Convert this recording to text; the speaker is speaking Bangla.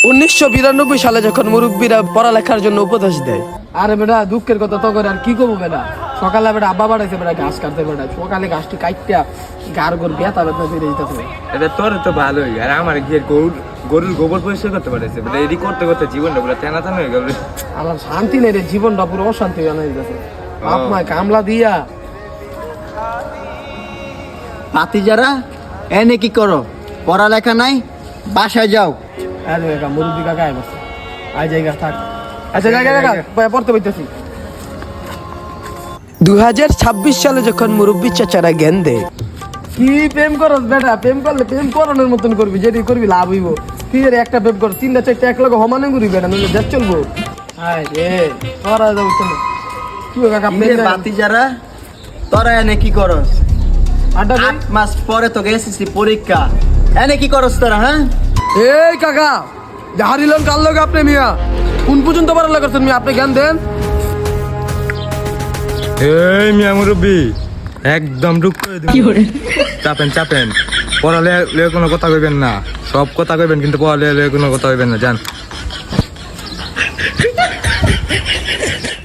1992 সালে যখন মুরব্বীরা পড়ালেখার জন্য উপদেশ দেয়, আরে বেটা দুঃখের কথা তো করে আর কি করবো বেটা। সকালে বেটা আব্বা বাড়াইছে বেটা ঘাস কাটতে বেটা, সকালে ঘাসটি কাটতে গার গোর ব্যথা ব্যথা ফিরে যেতেছে। এটা তোর তো ভালোই, আর আমার গিয়ে গরুর গোবর পরিষ্কার করতে পারেছে, বেটা এডি করতে করতে জীবনটা পুরো টানা টানা হয়ে গেল। আমার শান্তি নেই রে, জীবনটা পুরো অশান্তি বানাই দিতেছে। আপনার কামলা দিয়া ভাতিজারা এনে কি করো? পড়ালেখা নাই, বাসায় যাও। মুরব্বী কাকা আয় বসে আয় জায়গা থাক। আচ্ছা কাকা পড়তে বইতেছি। 2026 সালে যখন মুরব্বী চাচারা জ্ঞান দেয়, কি প্রেম করস বেটা, প্রেম করলে প্রেম করানোর মতন করবি, যেটি করবি লাভ হইব। তুই এর একটা প্রেম কর, 3-4টা এক লগে সমানে ঘুরি বেটা, নইলে দেশ চলবো। আয় রে তোরা যাও চলো। কি কাকা ভাতিজারা তোরা এনে কি করস? আড্ডা 8 মাস পরে তো এসএসসি পরীক্ষা, এনে কি করস তোরা? হ্যাঁ এই কাকা হারিলেন কার লগে আপনি মিয়া, কোন পর্যন্ত পড়ালেখা করছেন মিয়া, আপনি জ্ঞান দেন। এই মিয়া মুরব্বী একদম রুক করে দিন, চাপেন চাপেন, পড়ালে কোনো কথা কইবেন না, সব কথা কইবেন কিন্তু পড়ালে কোনো কথা কইবেন না, জান।